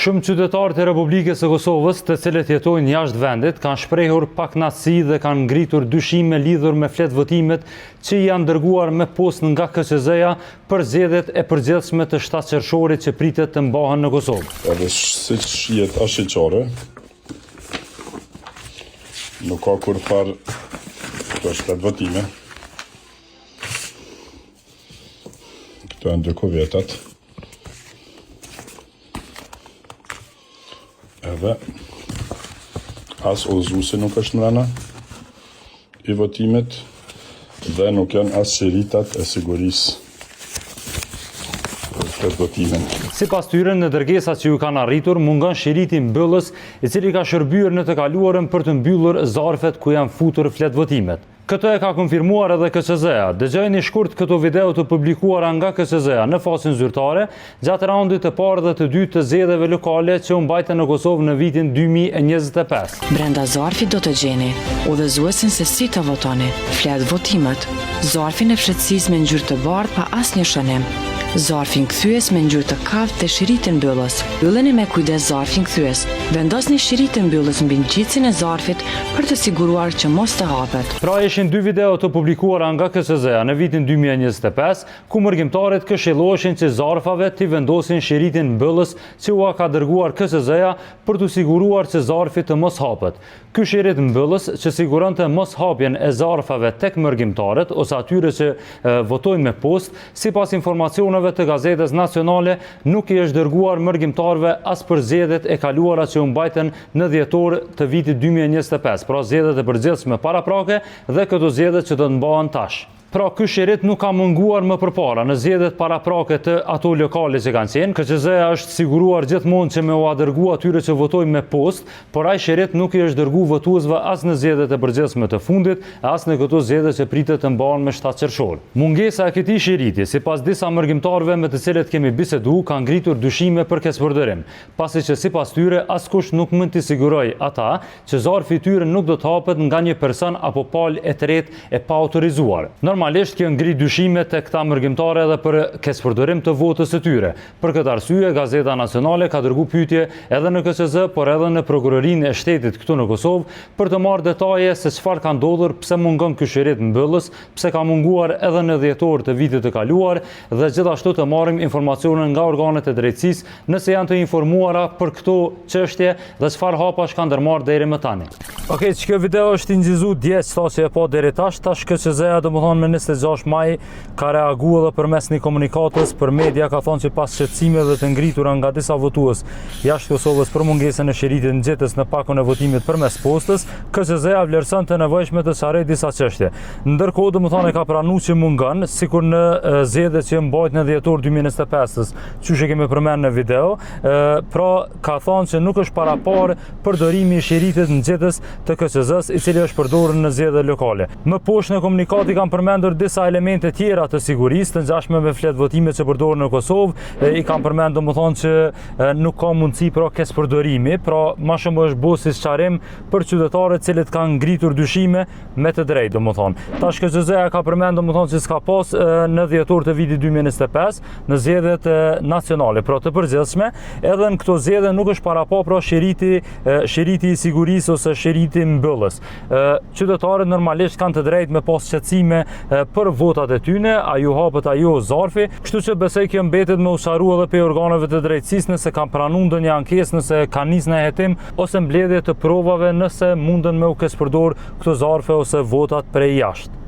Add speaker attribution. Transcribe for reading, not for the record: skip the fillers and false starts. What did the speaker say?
Speaker 1: Shumë qytetarët e Republikës së Kosovës, të cilët jetojnë jashtë vendit, kanë shprehur pakënaqësi dhe kanë ngritur dyshime lidhur me fletë votimet që janë dërguar me postë nga KQZ-ja për zgjedhjet e përgjithshme të 7 qershorit që pritet të mbahen në Kosovë.
Speaker 2: Edhe siç jetë ashiqare, nuk ka kur farë këto fletë votime. Këto janë dy kuvetat. Edhe as udhëzuesi nuk është mrena i votimet dhe nuk janë as qeritat e sigurisë për votimin.
Speaker 1: Sipas tyre, në dërgesat që ju kanë arritur, mungon shiriti mbyllës, i cili ka shërbyer në të kaluarën për të mbyllur zarfet ku janë futur fletë votimet. Këtë e ka konfirmuar edhe KQZ-ja. Dëgjojeni shkurt këto video të publikuara nga KQZ-ja në fazën zyrtare, gjatë raundit të parë dhe të dytë të zgjedhjeve lokale që u mbajtën në Kosovë në vitin 2025.
Speaker 3: Brenda zarfit do të gjeni udhëzuesin se si të votoni, fletë votimet, zarfin e fshehtësisë me ngjyrë të bardhë pa asnjë shënim, zarfin kthyes me ngjyrë të kavtë dhe shiritin mbyllës. Mbylleni me kujdes zarfin kthyes. Vendosni shiritin mbyllës mbi ngjitsin e zarfit për të siguruar që mos të hapet.
Speaker 1: Pra ishin dy video të publikuara nga KQZ-ja në vitin 2025, ku mërgjimtarët këshilloheshin që zarfave t'i vendosin shiritin mbyllës që ua ka dërguar KQZ-ja për të siguruar që zarfi të mos hapet. Ky shirit mbyllës që siguronte mos hapjen e zarfave tek mërgjimtarët ose atyre që votojnë me postë, sipas informacioneve të Gazetës Nacionale, nuk i është dërguar mërgjimtarëve as për zgjedhjet e kaluara që u mbajtën në dhjetor të vitit 2025, pra zgjedhjet e përgjithshme paraprake dhe këto zgjedhje që do të mbahen tash. Pra ky shirit nuk ka munguar më përpara në zgjedhjet paraprake të ato lokale që kanë qenë. KQZ-ja është siguruar gjithmonë që me u dërgu atyre që votojnë me postë, por ai shirit nuk i është dërgu votuesve as në zgjedhjet e përgjithshme të fundit, as në këto zgjedhje që pritet të mbahen me 7 qershor. Mungesa e këtij shiriti, sipas disa mërgjimtarëve me të cilët kemi biseduar, ka ngritur dyshime për keqpërdorim, pasi që sipas tyre askush nuk mund t'i sigurojë ata që zarfi i tyre nuk do të hapet nga një person apo palë e tretë e paautorizuar. Normalisht kjo ngri dyshime tek këta mërgjimtare edhe për keqpërdorim të votës së tyre. Për këtë arsye, Gazeta Nacionale ka dërguar pyetje edhe në KQZ, por edhe në Prokurorinë e Shtetit këtu në Kosovë për të marrë detaje se çfarë ka ndodhur, pse mungon ky shirit mbyllës, pse ka munguar edhe në dhjetor të vitit të kaluar dhe gjithashtu të marrim informacione nga organet e drejtësisë nëse janë të informuara për këto çështje dhe çfarë hapash kanë ndërmarrë deri më tani. Okej, kjo video është injizuar dje, që e po deri tash KQZ-ja domethënë me 26 maj ka reaguar edhe përmes një komunikatës për media, ka thonë që pas shqetësimeve të ngritura nga disa votues jashtë Kosovës për mungesën e shiritit nxitës në pakon e votimit përmes postës, KQZ-ja vlerëson të nevojshme të sqarojë disa çështje. Ndërkohë domethënë ka pranuar që mungon, sikur në zgjedhjet që mbajt në dhjetor 2025-s, siç e kemi përmendur në video, pra ka thonë që nuk është paraparë përdorimi i shiritit nxitës të KQZ-s, i cili është përdorur në zgjedhje lokale. Më poshtë në komunikati kanë përmendur disa elemente tjera të sigurisë të ngjashme me fletë votimet që përdoren në Kosovë, i kanë përmendur domethënë që nuk ka mundësi për keqpërdorimi, pra më shumë është bërë si sqarim për qytetarët cilët kanë ngritur dyshime me të drejtë domethënë. Tash KQZ-ja ka përmendur domethënë se s'ka pas në dhjetor të vitit 2025 në zgjedhjet nacionale, pra të përgjithshme, edhe në këto zgjedhje nuk është parapo pra shiriti i sigurisë ose shiriti mbyllës. Qytetarët normalisht kanë të drejtë me pas shqetësime për votat e tyne, a ju hapet ajo zarfi, kështu që besoj kjo mbetet me u sqaru edhe pe organeve të drejtësisë nëse kanë pranuar ndonjë ankesë, nëse kanë nisë në hetim ose mbledhje të provave nëse munden me u keqpërdor këto zarfe ose votat prej jashtë.